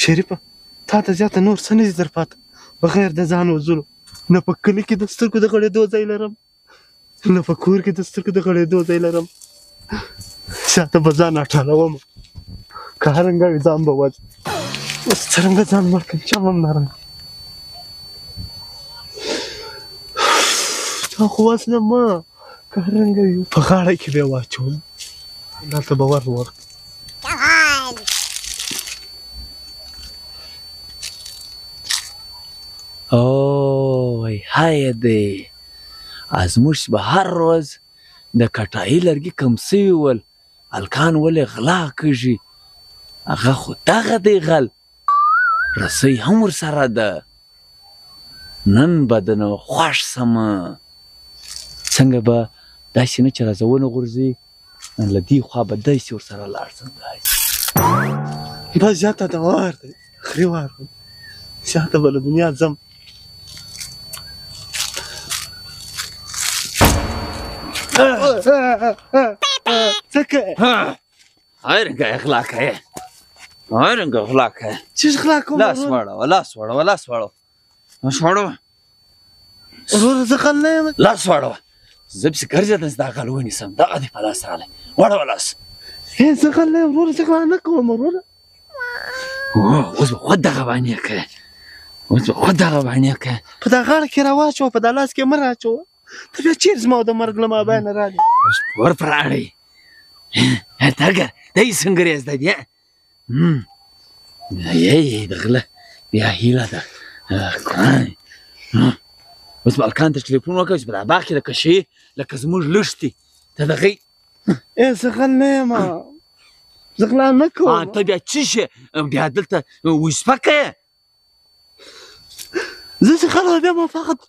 شریفه تا ته زیاته نور څه نه دي در پاته بغیر د ځان وژلو. نه په کلي کې د سترګو د غړېدو ځای لرم، نه په کور کې د سترګو د غړېدو ځای لرم. شاته به ځان اټالوم، که هرنګه وي ځان به وځم. اوس څرنګه ځان مړ کړم چې هم نرم. تا خو وزنه مه، که هرنګه وي په غاړه کې به یې واچوم، دلته به ور ورکړم. اوه های دی ازموش به هر روز د کټایي لرګي کم سوي ول هلکان ولې غلا کږي هغه خو دغه دی غل رسۍ هم ورسره ده نن به د نه خوښ سمه څنګه به داسې نه چې راځه ونه غورځي له دې خوا به داسې ورسره لاړ شم داسې دا زیاته د وار دی خري وار دی زیاته به له دنیا ځم. څه کوې؟ هرنګه اغلا کوې هرنګه اغلا کوې چې غلا کوم لاس واړوه لاس واړوه لاس واړوه لاس واړوه وروره زه غل نه یم. لاس واړوه زه پسې ګرځېدم چې دا غل ونیسم دغه دې په لاس راغلی واړوه لاس زه غل نه یم وروره زه غلا نه کوم وروره. اوس به خود دغه باندې کوې اوس به خود دغه باندې کوې په دا غاړه کې راواچوه په دا لاس کې مه راچوه ته بیا چیرې زما د مرګ له مابینه راغلې اوس ور پراړئ تګر دا یې څنګه زده دي یې د غله بیا هیله ده قرآن اوس به هلکان ته ټلیفون وکړه چې په دا باغ کې د کشې لکه زموږ لښتې ته دغې زه غل نه یم زه غلا نه کوم. ته بیا څه شې بیا دلته وسپکه یې زه چې غل بیا ما فقط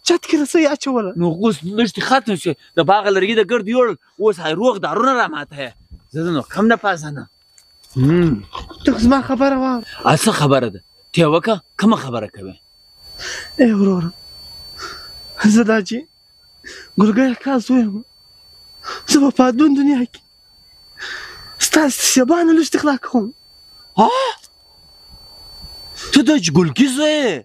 چت کې رسۍ اچوله نو اوس لښتې ختم شوې د باغه لرګي د ګرد یوړل اوس روغ دارونه را ماته یې زه نو کم نه پازنه ته زما خبره واوره. څه خبره ده ته یې وکړه کومه خبره کوې وروره زه دا چې ګلګۍ اکا زوی یم زه به په ادون دنیا کې ستاسې سیبانه لښتې غلا کوم. ته د ګلګي زوی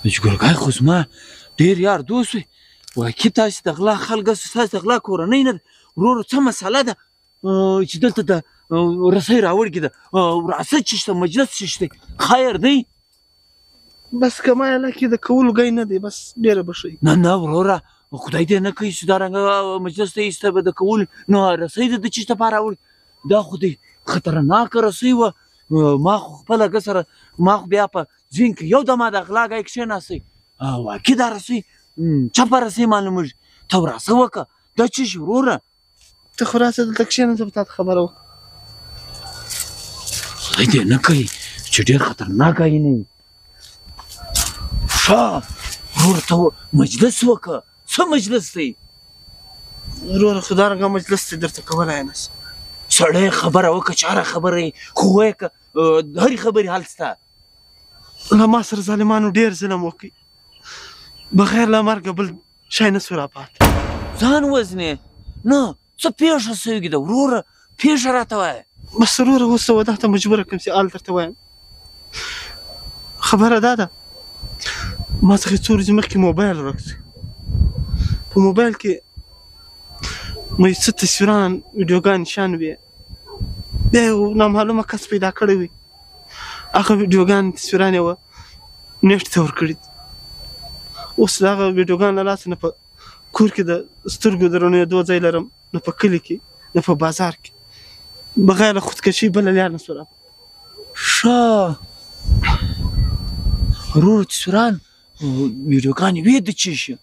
یې ګلګی خو زما ډېر یار دوست وي واقع تاسې د غلا خلک ستاسې د غلا کورنۍ نه ده وروره څه مسله ده چې دلته د رسۍ راوړکې ده راځه چې شته مجلس چې شته خیر دی بس که ما یې لکې د کولو ګی نه دی بس ډېره به ښه نه نه وروره خدای دې نه کوي چې دارنګه مجلس ته ایسته به د کولو نو رسۍ د ده چې شته په راوړي دا خو دی خطرناکه رسۍ وه ما خو خپله ګه سره ما خو بیا په ذهن کې یو دمه د غلا ګی کښېناستی واقع دا رسۍ چپه رسۍ معلومېږي ته وراسه وکړه دا څه شي وروره ته خو راسه دلته کښېنه زه به تا ته خبره وکړم. خدای دې نه کوي چې ډېر خطرناکه یې نه وي ښه وروره ته مجلس وکړه څه مجلس دی وروره خو دارنګه مجلس دی درته کولی نه شم. سړی خبره وکړه چې هره خبره یې خو وایه که د هرې خبرې حل شته له ما سره ظالمانو ډېر ظلم وکړي بغیر له مرګه بل شی نه سو راپاتې. ځان وزنې نه څه پېښه سوې ده وروره پېښه راته وایه. بس وروره اوس زه ودا ته مجبوره کړم چې حال درته وایم. خبره دا ده ما څخه څو ورځې مخکې موبایل ورک شو په موبایل کې مې څه تصویران ویډیوګانې شیان وې بیا یو نامعلومه کس پیدا کړی وي هغه ویډیوګانې تصویران یې وه نیټ ته ورکړي اوس د هغه ویډیوګان له لاسه نه په کور کې د سترګو د رڼېدو ځای لرم نه په کلي کې نه په بازار کې بغیر له خودکشي بله لار نه سو راپه. ښه وروره تصویران ویډیوګانې وې د څه شي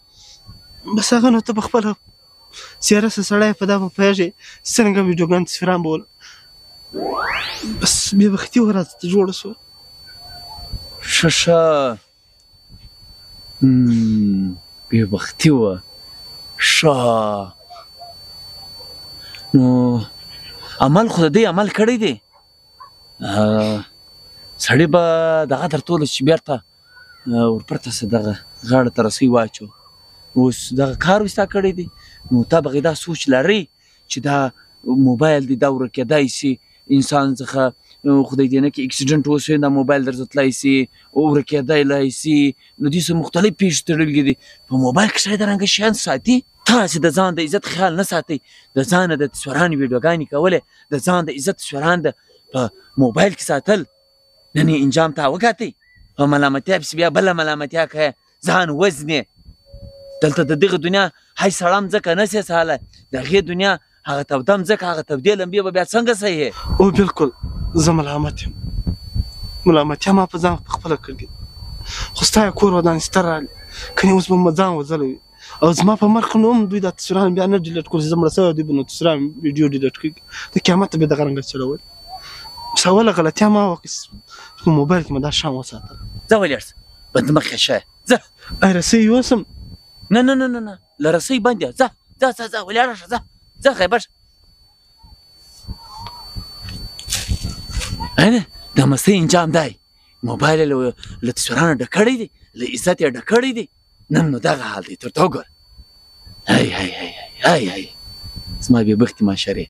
بس هغه نو ته په خپله سیاره څه سړی په دا به پوهېږې څرنګه ویډیوګان تصویران به ول بس بې بختي وه راته جوړه سوه. ښه ښه بې بختي وه ښه نو عمل خو د دې عمل کړی دی سړی به دغه درتوله چې بېرته ورپورته سه دغه غاړه ته رسۍ واچو اوس دغه کار وي ستا کړی دی نو تا به دا سوچ لرئ چې دا موبایل دی دا ورکېدی سي انسان څخه خدای دې نه کړي اکسیډنټ وشي دا موبایل درته تللی سي ورکېدلی سي نو دې څه مختلف پېښې تړلي دي په موبایل کې شاید رنګه شیان ساتي تاسې د ځان د عزت خیال نه ساتئ د ځانه د تصویرانې ویډیوګانې کولې د ځان د عزت تصویران د په موبایل کې ساتل نن یې انجام ته وکاتئ په ملامتیا پسې بیا بله ملامتیا کوې ځان وزنې دلته د دغه دنیا هی سړه مځکه نه سې سهلی د هغې دنیا هغه توده مځکه هغه تودې لمبې به بیا څنګه صحیح او بالکل زه ملامت یم ملامتیا ما په ځان پخپله کړې خو ستا یې کور ودانې سته راغلي کنې اوس به مې ځان وځلی او زما په مرګ نو هم دوی دا تصویران بیا نه ډیلیټ کړل چې زه مړه شوی دوی به نو تصویران ویډیو ډیلیټ کړي د قیامت ته به دغه رنګه چلول اوس اوله غلطیا ما وکړه په موبایل کې مې دا شیان وساتل ځه ولاړ شه بدمخې شه ځه ای رسۍ یوسم نه نه نه نه نه له رسۍ بندې ځه ځه ځه ځه ولاړه شه ځه ځه خیبر شه د مستۍ انجام دی موبایل یې له تصویرانو ډک کړی دی له عزت یې ډک کړی دی نن نو دغه حال دی تر ته وګوره هی هی هی هی هی زما بې بختې معاشرې